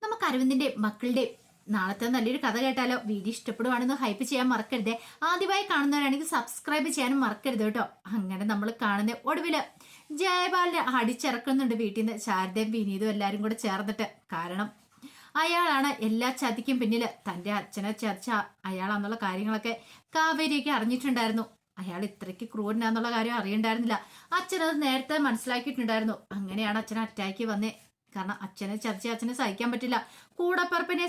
നമുക്ക് അരവിന്ദിന്റെ മക്കളുടെ നാളത്തെ നല്ലൊരു കഥ കേട്ടാലോ? വീഡിയോ ഇഷ്ടപ്പെടുവാണെന്ന് ഹൈപ്പ് ചെയ്യാൻ മറക്കരുതേ. ആദ്യമായി കാണുന്നവരാണെങ്കിൽ സബ്സ്ക്രൈബ് ചെയ്യാനും മറക്കരുത് കേട്ടോ. അങ്ങനെ നമ്മൾ കാണുന്ന ഒടുവില് ജയപാലിനെ അടിച്ചിറക്കുന്നുണ്ട് വീട്ടിൽ നിന്ന്. ശാരദയും വിനീതും എല്ലാരും കൂടെ ചേർന്നിട്ട്. കാരണം അയാളാണ് എല്ലാ ചതിക്കും പിന്നില്. തന്റെ അച്ഛനെ ചതിച്ച അയാളാന്നുള്ള കാര്യങ്ങളൊക്കെ കാവേരിയൊക്കെ അറിഞ്ഞിട്ടുണ്ടായിരുന്നു. അയാൾ ഇത്രയ്ക്ക് ക്രൂരനാന്നുള്ള കാര്യം അറിയണ്ടായിരുന്നില്ല. അച്ഛനത് നേരത്തെ മനസ്സിലാക്കിയിട്ടുണ്ടായിരുന്നു. അങ്ങനെയാണ് അച്ഛനെ അറ്റാക്ക് വന്നേ. കാരണം അച്ഛനെ ചതിച്ച് അച്ഛനെ സഹിക്കാൻ പറ്റില്ല. കൂടപ്പറപ്പിനെ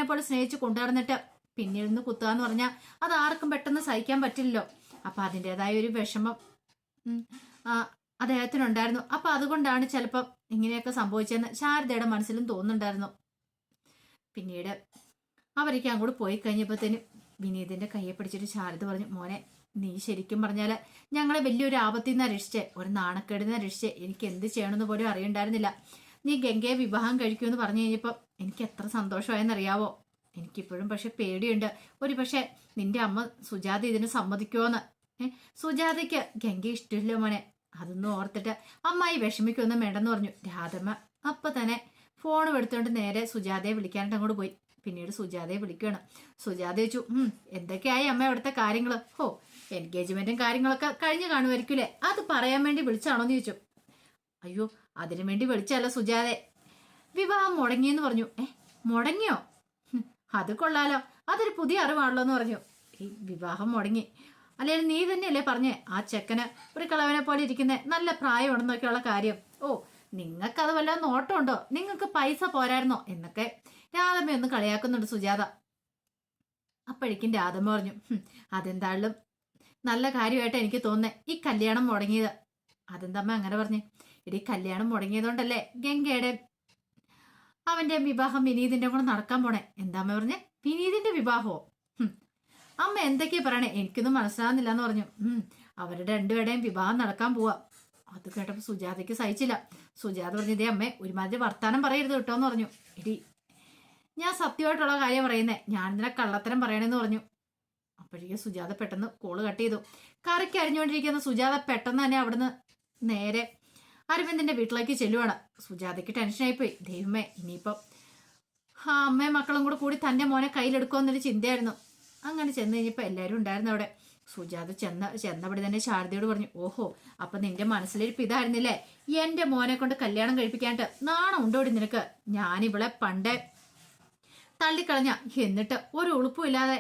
പോലെ സ്നേഹിച്ച് കൊണ്ടുവന്നിട്ട് പിന്നീട് നിന്ന് കുത്തുക എന്ന് പറഞ്ഞാൽ അത് ആർക്കും പെട്ടെന്ന് സഹിക്കാൻ പറ്റില്ലല്ലോ. അപ്പൊ അതിൻ്റെതായ ഒരു വിഷമം അദ്ദേഹത്തിനുണ്ടായിരുന്നു. അപ്പൊ അതുകൊണ്ടാണ് ചിലപ്പം ഇങ്ങനെയൊക്കെ സംഭവിച്ചതെന്ന് ശാരദയുടെ മനസ്സിലും തോന്നുന്നുണ്ടായിരുന്നു. പിന്നീട് അവരേക്ക് അങ്ങോട്ട് പോയി കഴിഞ്ഞപ്പോഴത്തേനും വിനീതിന്റെ കയ്യെ പിടിച്ചിട്ട് ശാരദ പറഞ്ഞു, മോനെ നീ ശരിക്കും പറഞ്ഞാല് ഞങ്ങളെ വലിയൊരു ആപത്തിൽ നിന്ന് രക്ഷിച്ചേ, ഒരു നാണക്കേടിന്ന് രക്ഷിച്ചേ. എനിക്ക് എന്ത് ചെയ്യണമെന്ന് പോലും അറിയണ്ടായിരുന്നില്ല. നീ ഗംഗയെ വിവാഹം കഴിക്കുമെന്ന് പറഞ്ഞു കഴിഞ്ഞപ്പോൾ എനിക്ക് എത്ര സന്തോഷമായെന്നറിയാവോ. എനിക്കിപ്പോഴും പക്ഷെ പേടിയുണ്ട്. ഒരു പക്ഷെ നിന്റെ അമ്മ സുജാത ഇതിന് സമ്മതിക്കുമോന്ന്. സുജാതയ്ക്ക് ഗംഗ ഇഷ്ടമില്ല മോനെ. അതൊന്നും ഓർത്തിട്ട് അമ്മായി വിഷമിക്കൊന്നും വേണ്ടെന്ന് പറഞ്ഞു. രാധമ്മ അപ്പൊ തന്നെ ഫോൺ എടുത്തുകൊണ്ട് നേരെ സുജാതയെ വിളിക്കാനായിട്ട് അങ്ങോട്ട് പോയി. പിന്നീട് സുജാതയെ വിളിക്കുകയാണ്. സുജാത ചോദിച്ചു, എന്തൊക്കെയായി അമ്മ അവിടുത്തെ കാര്യങ്ങള്? എൻഗേജ്മെന്റും കാര്യങ്ങളൊക്കെ കഴിഞ്ഞു കാണുമായിരിക്കൂലേ, അത് പറയാൻ വേണ്ടി വിളിച്ചാണോന്ന് ചോദിച്ചു. അയ്യോ അതിനു വേണ്ടി വിളിച്ചല്ല സുജാതെ, വിവാഹം മുടങ്ങിയെന്ന് പറഞ്ഞു. മുടങ്ങിയോ? അത് കൊള്ളാലോ, അതൊരു പുതിയ അറിവാണല്ലോ എന്ന് പറഞ്ഞു. ഈ വിവാഹം മുടങ്ങി അല്ലെങ്കിൽ നീ തന്നെയല്ലേ പറഞ്ഞേ ആ ചെക്കന് ഒരു കളവനെ പോലെ ഇരിക്കുന്ന നല്ല പ്രായമുണ്ടെന്നൊക്കെയുള്ള കാര്യം. നിങ്ങൾക്കത് വല്ല നോട്ടമുണ്ടോ? നിങ്ങൾക്ക് പൈസ പോരായിരുന്നോ എന്നൊക്കെ രാധമ്മ ഒന്ന് കളിയാക്കുന്നുണ്ട് സുജാത. അപ്പോഴേക്കും രാധമ്മ പറഞ്ഞു, അതെന്തായാലും നല്ല കാര്യമായിട്ട് എനിക്ക് തോന്നുന്നേ ഈ കല്യാണം മുടങ്ങിയത്. അതെന്താമ്മ അങ്ങനെ പറഞ്ഞേ? ഇടീ കല്യാണം മുടങ്ങിയതുകൊണ്ടല്ലേ ഗംഗയുടെ അവന്റെ വിവാഹം വിനീതിന്റെ കൂടെ നടക്കാൻ പോണേ. എന്താമ്മ പറഞ്ഞേ? വിനീതിന്റെ വിവാഹമോ? അമ്മ എന്തൊക്കെയാ പറയണേ? എനിക്കൊന്നും മനസ്സിലാകുന്നില്ല എന്ന് പറഞ്ഞു. അവരുടെ രണ്ടുപേരുടെയും വിവാഹം നടക്കാൻ പോവാ. അത് കേട്ടപ്പോ സുജാതയ്ക്ക് സഹിച്ചില്ല. സുജാത പറഞ്ഞു, ഇതേ അമ്മേ ഒരുമാതിരി വർത്താനം പറയരുത് കേട്ടോ എന്ന് പറഞ്ഞു. എടി ഞാൻ സത്യമായിട്ടുള്ള കാര്യം പറയുന്നേ, ഞാൻ ഇതിനെ കള്ളത്തരം പറയണെന്ന് പറഞ്ഞു. അപ്പോഴേക്കും സുജാത പെട്ടെന്ന് കോള് കട്ട് ചെയ്തു. കറിക്ക് അരിഞ്ഞുകൊണ്ടിരിക്കുന്ന സുജാത പെട്ടെന്ന് തന്നെ അവിടുന്ന് നേരെ അരവിന്ദിന്റെ വീട്ടിലേക്ക് ചെല്ലുവാണ്. സുജാതയ്ക്ക് ടെൻഷനായിപ്പോയി. ദൈവമേ ഇനിയിപ്പം അമ്മയും മക്കളും കൂടി തന്റെ മോനെ കയ്യിലെടുക്കുമെന്നൊരു ചിന്തയായിരുന്നു. അങ്ങനെ ചെന്ന് കഴിഞ്ഞപ്പോൾ എല്ലാവരും ഉണ്ടായിരുന്നു അവിടെ. സുജാത ചെന്നവിടെ തന്നെ ശാരദയോട് പറഞ്ഞു, ഓഹോ അപ്പൊ നിന്റെ മനസ്സിലിരിപ്പ് ഇതായിരുന്നില്ലേ? എന്റെ മോനെ കൊണ്ട് കല്യാണം കഴിപ്പിക്കാനായിട്ട് നാണം ഉണ്ടോടി നിനക്ക്? ഞാനിവളെ പണ്ടേ തള്ളിക്കളഞ്ഞ, എന്നിട്ട് ഒരു ഉളുപ്പും ഇല്ലാതെ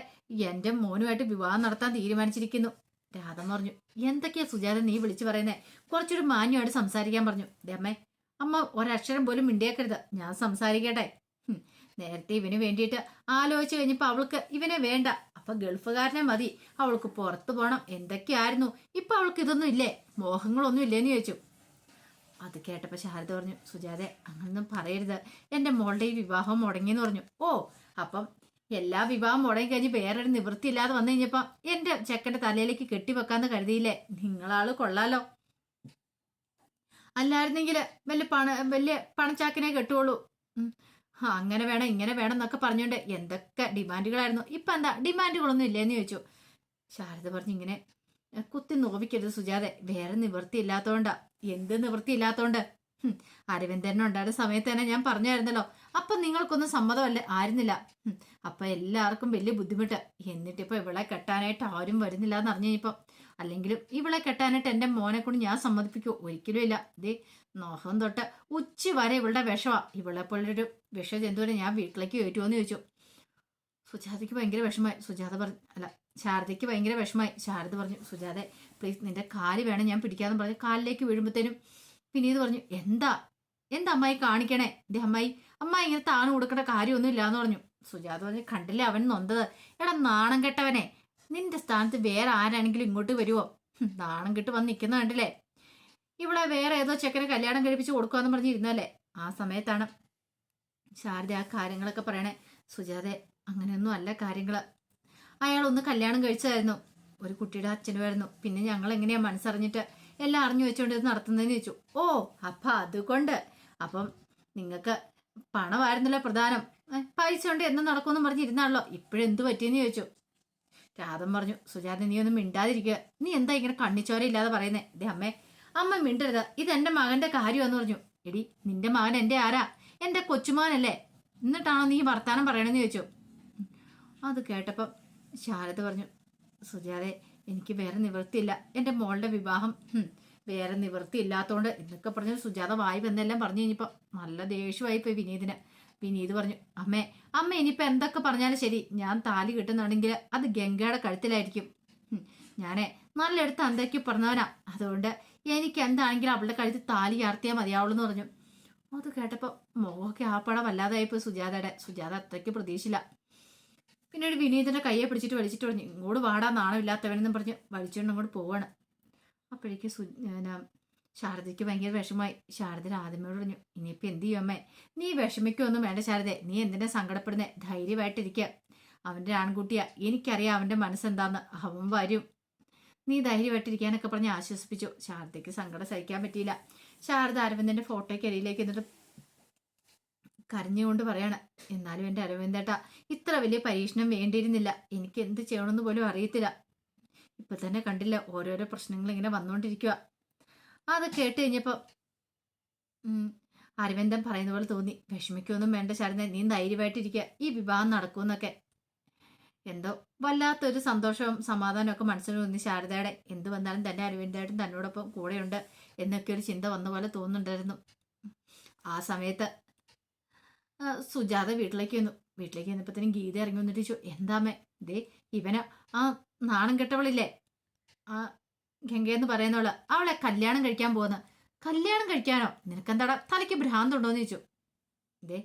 എന്റെ മോനുമായിട്ട് വിവാഹം നടത്താൻ തീരുമാനിച്ചിരിക്കുന്നു. രാധമ്മ പറഞ്ഞു, എന്തൊക്കെയാ സുജാത നീ വിളിച്ചു പറയുന്നേ? കുറച്ചൊരു മാന്യമായിട്ട് സംസാരിക്കാൻ പറഞ്ഞു. അമ്മേ അമ്മ ഒരക്ഷരം പോലും മിണ്ടിയേക്കരുത്, ഞാൻ സംസാരിക്കട്ടെ. നേരത്തെ ഇവന് വേണ്ടിയിട്ട് ആലോചിച്ചു കഴിഞ്ഞപ്പോ അവൾക്ക് ഇവനെ വേണ്ട. അപ്പൊ ഗൾഫുകാരനെ മതി, അവൾക്ക് പുറത്തു പോണം എന്തൊക്കെയായിരുന്നു. ഇപ്പൊ അവൾക്ക് ഇതൊന്നും ഇല്ലേ, മോഹങ്ങളൊന്നും ഇല്ലേന്ന് ചോദിച്ചു. അത് കേട്ടപ്പോ ശാരദ പറഞ്ഞു, സുജാതെ അങ്ങനൊന്നും പറയരുത്, എന്റെ മോളുടെ ഈ വിവാഹം മുടങ്ങിയെന്ന് പറഞ്ഞു. അപ്പം എല്ലാ വിവാഹം മുടങ്ങി കഴിഞ്ഞ് വേറൊരു നിവൃത്തി ഇല്ലാതെ വന്നു കഴിഞ്ഞപ്പോ എന്റെ ചെക്കന്റെ തലയിലേക്ക് കെട്ടിവെക്കാന്ന് കരുതിയില്ലേ? നിങ്ങളാള് കൊള്ളാലോ. അല്ലായിരുന്നെങ്കിൽ വലിയ പണച്ചാക്കിനെ കെട്ടുള്ളൂ. അങ്ങനെ വേണം ഇങ്ങനെ വേണം എന്നൊക്കെ പറഞ്ഞുകൊണ്ട് എന്തൊക്കെ ഡിമാൻഡുകളായിരുന്നു. ഇപ്പൊ എന്താ ഡിമാൻഡുകളൊന്നും ഇല്ലേന്ന് ചോദിച്ചു. ശാരദ പറഞ്ഞു, ഇങ്ങനെ കുത്തി നോവിക്കരുത് സുജാതെ, വേറെ നിവൃത്തി ഇല്ലാത്തോണ്ടാ. എന്ത് നിവൃത്തി ഇല്ലാത്തോണ്ട്? അരവിന്ദനുണ്ടായിരുന്ന സമയത്ത് തന്നെ ഞാൻ പറഞ്ഞായിരുന്നല്ലോ. അപ്പൊ നിങ്ങൾക്കൊന്നും സമ്മതമല്ലേ ആയിരുന്നില്ല. അപ്പൊ എല്ലാവർക്കും വലിയ ബുദ്ധിമുട്ട്. എന്നിട്ടിപ്പോ ഇവളെ കെട്ടാനായിട്ട് ആരും വരുന്നില്ല എന്ന് അറിഞ്ഞു കഴിഞ്ഞപ്പോ, അല്ലെങ്കിലും ഇവളെ കെട്ടാനായിട്ട് എന്റെ മോനെ കൊണ്ട് ഞാൻ സമ്മതിപ്പിക്കൂ? ഒരിക്കലും ഇല്ല. ദേ നോഹം തൊട്ട് ഉച്ച വരെ ഇവളുടെ വിഷമാ. ഇവളെ പോലൊരു വിഷജന്തുവിനെ ഞാൻ വീട്ടിലേക്ക് കയറ്റുമോന്ന് ചോദിച്ചു. സുജാതയ്ക്ക് ഭയങ്കര വിഷമായി. ശാരദയ്ക്ക് ഭയങ്കര വിഷമായി. ശാരദ പറഞ്ഞു, സുജാതെ പ്ലീസ് നിന്റെ കാല് വേണം ഞാൻ പിടിക്കാന്ന് പറഞ്ഞു. കാലിലേക്ക് വീഴുമ്പോഴത്തേനും വിനീത് പറഞ്ഞു, എന്താ അമ്മായി കാണിക്കണേ? ദേ അമ്മായി ഇങ്ങനെ താണു കൊടുക്കേണ്ട കാര്യമൊന്നും ഇല്ലാന്ന് പറഞ്ഞു. സുജാത പറഞ്ഞു, കണ്ടില്ലേ അവൻ നൊന്തത്? എടാ നാണം കെട്ടവനെ, നിന്റെ സ്ഥാനത്ത് വേറെ ആരാണെങ്കിലും ഇങ്ങോട്ട് വരുവോ? നാണം കെട്ട് വന്ന് നിൽക്കുന്ന കണ്ടില്ലേ? ഇവിടെ വേറെ ഏതോ ചെക്കനെ കല്യാണം കഴിപ്പിച്ച് കൊടുക്കുവാന്ന് പറഞ്ഞിരുന്നല്ലേ? ആ സമയത്താണ് ശാരദ ആ കാര്യങ്ങളൊക്കെ പറയണേ. സുജാതെ അങ്ങനെയൊന്നും അല്ല കാര്യങ്ങള്. അയാളൊന്ന് കല്യാണം കഴിച്ചതായിരുന്നു, ഒരു കുട്ടിയുടെ അച്ഛനുമായിരുന്നു. പിന്നെ ഞങ്ങൾ എങ്ങനെയാ മനസ്സറിഞ്ഞിട്ട് എല്ലാം അറിഞ്ഞു വെച്ചോണ്ട് ഇത് നടത്തുന്നതെന്ന് ചോദിച്ചു. അപ്പൊ അതുകൊണ്ട് അപ്പം നിങ്ങൾക്ക് പണമായിരുന്നല്ലോ പ്രധാനം, പൈസ കൊണ്ട് എന്നും നടക്കുമെന്ന് പറഞ്ഞിരുന്നാണല്ലോ, ഇപ്പോഴെന്ത് പറ്റിയെന്ന് ചോദിച്ചു. രാധം പറഞ്ഞു, സുജാത നീ ഒന്നും മിണ്ടാതിരിക്കുക, നീ എന്താ ഇങ്ങനെ കണ്ണിച്ചോര ഇല്ലാതെ പറയുന്നേ? അമ്മ മിണ്ടരുത്, ഇത് എന്റെ മകന്റെ കാര്യമെന്ന് പറഞ്ഞു. എടി നിന്റെ മകൻ എന്റെ ആരാ? എൻ്റെ കൊച്ചുമോനല്ലേ, എന്നിട്ടാണോ നീ വർത്താനം പറയണമെന്ന് ചോദിച്ചു. അത് കേട്ടപ്പം ശാരദ പറഞ്ഞു, സുജാതെ എനിക്ക് വേറെ നിവൃത്തിയില്ല, എൻ്റെ മോളുടെ വിവാഹം വേറെ നിവൃത്തി ഇല്ലാത്തതുകൊണ്ട് എന്നൊക്കെ പറഞ്ഞു സുജാത വായി വന്നെല്ലാം പറഞ്ഞു കഴിഞ്ഞപ്പോൾ നല്ല ദേഷ്യമായി പോയി വിനീതിന്. വിനീത് പറഞ്ഞു, അമ്മ ഇനിയിപ്പോൾ എന്തൊക്കെ പറഞ്ഞാലും ശരി, ഞാൻ താലി കിട്ടുന്നുണ്ടെങ്കിൽ അത് ഗംഗയുടെ കഴുത്തിലായിരിക്കും. ഞാനേ നല്ലെടുത്ത് അന്തയ്ക്ക് പറഞ്ഞവനാ, അതുകൊണ്ട് എനിക്ക് എന്താണെങ്കിലും അവളുടെ കഴുത്തിൽ താലി ചാർത്തിയാൽ മതിയാവുള്ളൂ എന്ന് പറഞ്ഞു. അത് കേട്ടപ്പോൾ മുഖമൊക്കെ ആപ്പാടെ വല്ലാതായിപ്പോയി സുജാത അത്രയ്ക്ക് പ്രതീക്ഷിച്ചില്ല. പിന്നീട് വിനീതിന്റെ കയ്യെ പിടിച്ചിട്ട് വലിച്ചിട്ട് പറഞ്ഞു, ഇങ്ങോട്ട് വാടാ നാണമില്ലാത്തവനെന്നും പറഞ്ഞ് വലിച്ചുകൊണ്ട് അങ്ങോട്ട് പോവാണ്. അപ്പോഴേക്ക് ശാരദയ്ക്ക് ഭയങ്കര വിഷമമായി. ശാരദ ആദ്യമോട് പറഞ്ഞു, ഇനിയിപ്പോൾ എന്ത് ചെയ്യും അമ്മേ, നീ വിഷമിക്കൊന്നും വേണ്ട ശാരദേ, നീ എന്തിനാ സങ്കടപ്പെടുന്നേ, ധൈര്യമായിട്ടിരിക്കുക. അവൻ്റെ ആൺകുട്ടിയാ, എനിക്കറിയാം അവൻ്റെ മനസ്സെന്താന്ന്, അവൻ വരും, നീ ധൈര്യമായിട്ടിരിക്കാനൊക്കെ പറഞ്ഞ് ആശ്വസിപ്പിച്ചു. ശാരദയ്ക്ക് സങ്കടം സഹിക്കാൻ പറ്റിയില്ല. ശാരദ അരവിന്ദന്റെ ഫോട്ടോയ്ക്ക് അരിയിലേക്ക് എന്നിട്ട് കരഞ്ഞുകൊണ്ട് പറയാണ്, എന്നാലും എൻ്റെ അരവിന്ദേട്ടാ ഇത്ര വലിയ പരീക്ഷണം വേണ്ടിയിരുന്നില്ല, എനിക്ക് എന്ത് ചെയ്യണമെന്ന് പോലും അറിയത്തില്ല. ഇപ്പൊ തന്നെ കണ്ടില്ല ഓരോരോ പ്രശ്നങ്ങൾ ഇങ്ങനെ വന്നുകൊണ്ടിരിക്കുക. അത് കേട്ട് കഴിഞ്ഞപ്പോൾ അരവിന്ദൻ പറയുന്ന പോലെ തോന്നി, വിഷമിക്കൊന്നും വേണ്ട ശാരദ, നീ ധൈര്യമായിട്ടിരിക്കുക, ഈ വിവാഹം നടക്കുമെന്നൊക്കെ. എന്തോ വല്ലാത്തൊരു സന്തോഷവും സമാധാനവും ഒക്കെ മനസ്സിൽ തോന്നി ശാരദയുടെ. എന്ത് വന്നാലും തന്നെ അരവിന്ദേട്ടൻ തന്നോടൊപ്പം കൂടെയുണ്ട് എന്നൊക്കെ ഒരു ചിന്ത വന്ന പോലെ തോന്നുന്നുണ്ടായിരുന്നു. ആ സമയത്ത് സുജാത വീട്ടിലേക്ക് വന്നപ്പോഴത്തേനും ഗീത ഇറങ്ങി വന്നിട്ട് ചോദിച്ചു, എന്താമേ ദേ ഇവന് ആ നാണം കെട്ടവളില്ലേ, ആ ഗംഗയെന്ന് പറയുന്നവള്, അവളെ കല്യാണം കഴിക്കാൻ പോകുന്നു. കല്യാണം കഴിക്കാനോ, നിനക്കെന്താടാ തലയ്ക്ക് ഭ്രാന്തുണ്ടോന്ന് ചോദിച്ചു. ദേ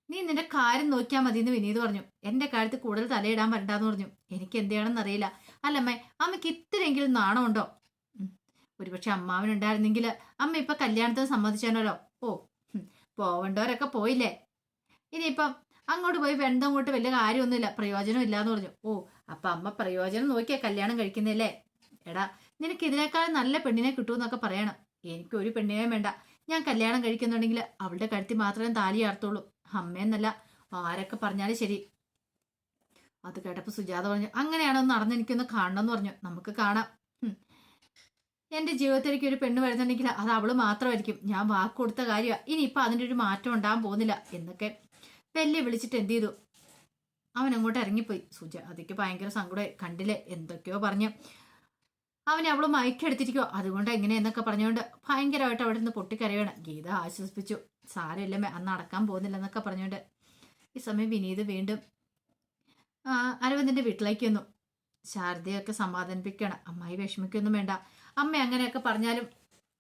നീ നിന്റെ കാര്യം നോക്കിയാൽ മതി എന്ന് വിനീത് പറഞ്ഞു. എൻ്റെ കാര്യത്തിൽ കൂടുതൽ തലയിടാൻ വരണ്ടാന്ന് പറഞ്ഞു. എനിക്ക് എന്ത് ചെയ്യണമെന്ന് അറിയില്ല. അല്ലമ്മേ, അമ്മയ്ക്ക് ഇത്രയെങ്കിലും നാണമുണ്ടോ? ഒരുപക്ഷെ അമ്മാവനുണ്ടായിരുന്നെങ്കിൽ അമ്മ ഇപ്പൊ കല്യാണത്തിന് സമ്മതിച്ചാണല്ലോ. പോവണ്ടവരൊക്കെ പോയില്ലേ, ഇനിയിപ്പം അങ്ങോട്ട് പോയി വെന്തങ്ങോട്ട് വലിയ കാര്യമൊന്നുമില്ല, പ്രയോജനം ഇല്ലാന്ന് പറഞ്ഞു. അപ്പൊ അമ്മ പ്രയോജനം നോക്കിയാ കല്യാണം കഴിക്കുന്നില്ലേ? എടാ നിനക്ക് ഇതിനേക്കാളും നല്ല പെണ്ണിനെ കിട്ടുമെന്നൊക്കെ പറയണം. എനിക്കൊരു പെണ്ണിനെയും വേണ്ട, ഞാൻ കല്യാണം കഴിക്കുന്നുണ്ടെങ്കിൽ അവളുടെ കഴുത്തിൽ മാത്രമേ താലി ചാർത്തുള്ളൂ, അമ്മയെന്നല്ല ആരൊക്കെ പറഞ്ഞാലും ശരി. അത് കേട്ടപ്പോൾ സുജാത പറഞ്ഞു, അങ്ങനെയാണോ നടന്ന് എനിക്കൊന്ന് കാണണമെന്ന് പറഞ്ഞു. നമുക്ക് കാണാം. എൻ്റെ ജീവിതത്തിലേക്ക് ഒരു പെണ്ണ് വരുന്നുണ്ടെങ്കിൽ അത് അവള് മാത്രമായിരിക്കും. ഞാൻ വാക്ക് കൊടുത്ത കാര്യമാണ്, ഇനിയിപ്പോൾ അതിൻ്റെ ഒരു മാറ്റം ഉണ്ടാകാൻ പോകുന്നില്ല എന്നൊക്കെ വെല്ലു വിളിച്ചിട്ട് എന്ത് ചെയ്തു, അവൻ അങ്ങോട്ട് ഇറങ്ങിപ്പോയി. സുജാതയ്ക്ക് ഭയങ്കര സങ്കടമായി. കണ്ടില്ലേ എന്തൊക്കെയോ പറഞ്ഞു, അവനെ അവള് മയക്കെടുത്തിരിക്കോ, അതുകൊണ്ട് എങ്ങനെയെന്നൊക്കെ പറഞ്ഞുകൊണ്ട് ഭയങ്കരമായിട്ട് അവിടെ നിന്ന് പൊട്ടിക്കരയാണ്. ഗീത ആശ്വസിപ്പിച്ചു, സാരമില്ലമ്മേ അന്ന് നടക്കാൻ പോകുന്നില്ലെന്നൊക്കെ പറഞ്ഞുകൊണ്ട്. ഈ സമയം വിനീത് വീണ്ടും അരവിന്ദന്റെ വീട്ടിലേക്ക് വന്നു. ശാരദയൊക്കെ സമാധാനിപ്പിക്കണം, അമ്മായി വിഷമിക്കൊന്നും വേണ്ട, അമ്മ അങ്ങനെയൊക്കെ പറഞ്ഞാലും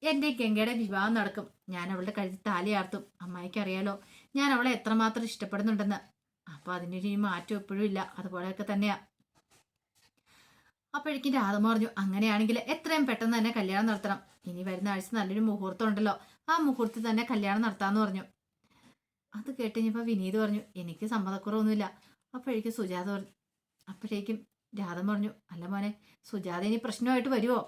എൻ്റെ ഗംഗയുടെ വിവാഹം നടക്കും, ഞാൻ അവളുടെ കഴുത്തിൽ താലി ആർത്തും. അമ്മായിക്ക് അറിയാലോ ഞാൻ അവളെ എത്രമാത്രം ഇഷ്ടപ്പെടുന്നുണ്ടെന്ന്. അപ്പൊ അതിനൊരു മാറ്റം എപ്പോഴും ഇല്ല, അതുപോലെയൊക്കെ തന്നെയാ. അപ്പോഴേക്കും രാധമ്മ പറഞ്ഞു, അങ്ങനെയാണെങ്കിൽ എത്രയും പെട്ടെന്ന് തന്നെ കല്യാണം നടത്തണം, ഇനി വരുന്ന ആഴ്ച നല്ലൊരു മുഹൂർത്തം ഉണ്ടല്ലോ, ആ മുഹൂർത്തത്തിൽ തന്നെ കല്യാണം നടത്താന്ന് പറഞ്ഞു. അത് കേട്ടുകഴിഞ്ഞപ്പോൾ വിനീത് പറഞ്ഞു, എനിക്ക് സമ്മതക്കുറവൊന്നുമില്ല. അപ്പോഴേക്കും രാധമ്മ പറഞ്ഞു, അല്ല മോനെ, സുജാത ഇനി പ്രശ്നമായിട്ട് വരുമോ?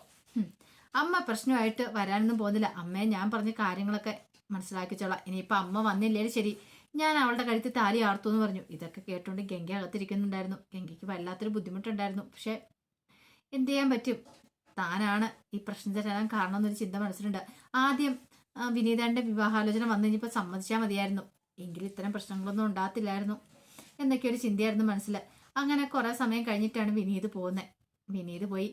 അമ്മ പ്രശ്നമായിട്ട് വരാനൊന്നും പോകുന്നില്ല, അമ്മയെ ഞാൻ പറഞ്ഞ കാര്യങ്ങളൊക്കെ മനസ്സിലാക്കിച്ചോളാം. ഇനിയിപ്പോൾ അമ്മ വന്നില്ലേലും ശരി, ഞാൻ അവളുടെ കഴുത്തിൽ താലി ആർത്തു എന്ന് പറഞ്ഞു. ഇതൊക്കെ കേട്ടോണ്ട് ഗംഗ അകത്തിരിക്കുന്നുണ്ടായിരുന്നു. ഗംഗയ്ക്ക് വല്ലാത്തൊരു ബുദ്ധിമുട്ടുണ്ടായിരുന്നു. പക്ഷെ എന്ത് ചെയ്യാൻ പറ്റും, താനാണ് ഈ പ്രശ്നം തരാൻ കാരണം എന്നൊരു ചിന്ത മനസ്സിലുണ്ട്. ആദ്യം വിനീതന്റെ വിവാഹാലോചന വന്നു കഴിഞ്ഞപ്പോൾ സമ്മതിച്ചാൽ മതിയായിരുന്നു, എങ്കിലും ഇത്തരം പ്രശ്നങ്ങളൊന്നും ഉണ്ടാകത്തില്ലായിരുന്നു എന്നൊക്കെ ഒരു ചിന്തയായിരുന്നു മനസ്സിൽ. അങ്ങനെ കുറെ സമയം കഴിഞ്ഞിട്ടാണ് വിനീത് പോകുന്നത്. വിനീത് പോയി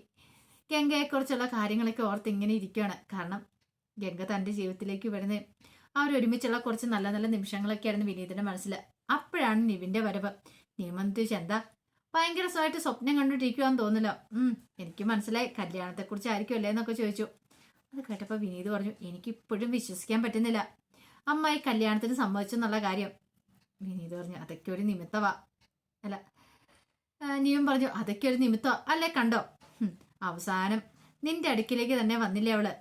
ഗംഗയെക്കുറിച്ചുള്ള കാര്യങ്ങളൊക്കെ ഓർത്ത് ഇങ്ങനെ ഇരിക്കുകയാണ്. കാരണം ഗംഗ തൻ്റെ ജീവിതത്തിലേക്ക് വരുന്നത് അവരൊരുമിച്ചുള്ള കുറച്ച് നല്ല നല്ല നിമിഷങ്ങളൊക്കെയായിരുന്നു വിനീതിന്റെ മനസ്സിൽ. അപ്പോഴാണ് നിവിന്റെ വരവ്. നിയമന്തിച്ച് എന്താ ഭയങ്കര രസമായിട്ട് സ്വപ്നം കണ്ടിട്ടിരിക്കുവാന്ന് തോന്നില്ല. എനിക്ക് മനസ്സിലായി, കല്യാണത്തെക്കുറിച്ച് ആയിരിക്കുമല്ലേ എന്നൊക്കെ ചോദിച്ചു. അത് കേട്ടപ്പോൾ വിനീത് പറഞ്ഞു, എനിക്കിപ്പോഴും വിശ്വസിക്കാൻ പറ്റുന്നില്ല അമ്മായി കല്യാണത്തിന് സമ്മതിച്ചെന്നുള്ള കാര്യം. വിനീത് പറഞ്ഞു, അതൊക്കെ ഒരു നിമിത്തവാ. അല്ല, നീയും പറഞ്ഞു അതൊക്കെ ഒരു നിമിത്തവാ അല്ലേ, കണ്ടോ അവസാനം നിന്റെ അടുക്കിലേക്ക് തന്നെ വന്നില്ലേ അവള്.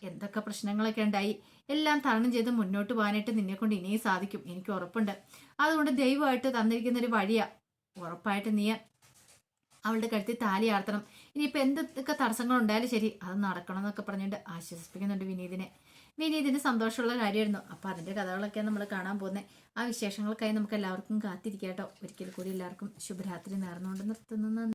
എന്തൊക്കെ പ്രശ്നങ്ങളൊക്കെ ഉണ്ടായി, എല്ലാം തരണം ചെയ്ത് മുന്നോട്ട് പോകാനായിട്ട് നിന്നെ കൊണ്ട് ഇനിയും സാധിക്കും, എനിക്ക് ഉറപ്പുണ്ട്. അതുകൊണ്ട് ദൈവമായിട്ട് തന്നിരിക്കുന്നൊരു വഴിയാ, ഉറപ്പായിട്ട് നീ അവളുടെ കഴുത്തിൽ താലി ആർത്തണം. ഇനിയിപ്പോൾ എന്തൊക്കെ തടസ്സങ്ങൾ ഉണ്ടായാലും ശരി, അത് നടക്കണം എന്നൊക്കെ പറഞ്ഞുകൊണ്ട് ആശ്വസിപ്പിക്കുന്നുണ്ട് വിനീതിനെ. വിനീതിന് സന്തോഷമുള്ള കാര്യമായിരുന്നു. അപ്പം അതിൻ്റെ കഥകളൊക്കെയാണ് നമ്മൾ കാണാൻ പോകുന്നത്. ആ വിശേഷങ്ങൾക്കായി നമുക്ക് എല്ലാവർക്കും കാത്തിരിക്കാം കേട്ടോ. ഒരിക്കൽ കൂടി എല്ലാവർക്കും ശുഭരാത്രി നേർന്നുകൊണ്ട് നിർത്തുന്നു.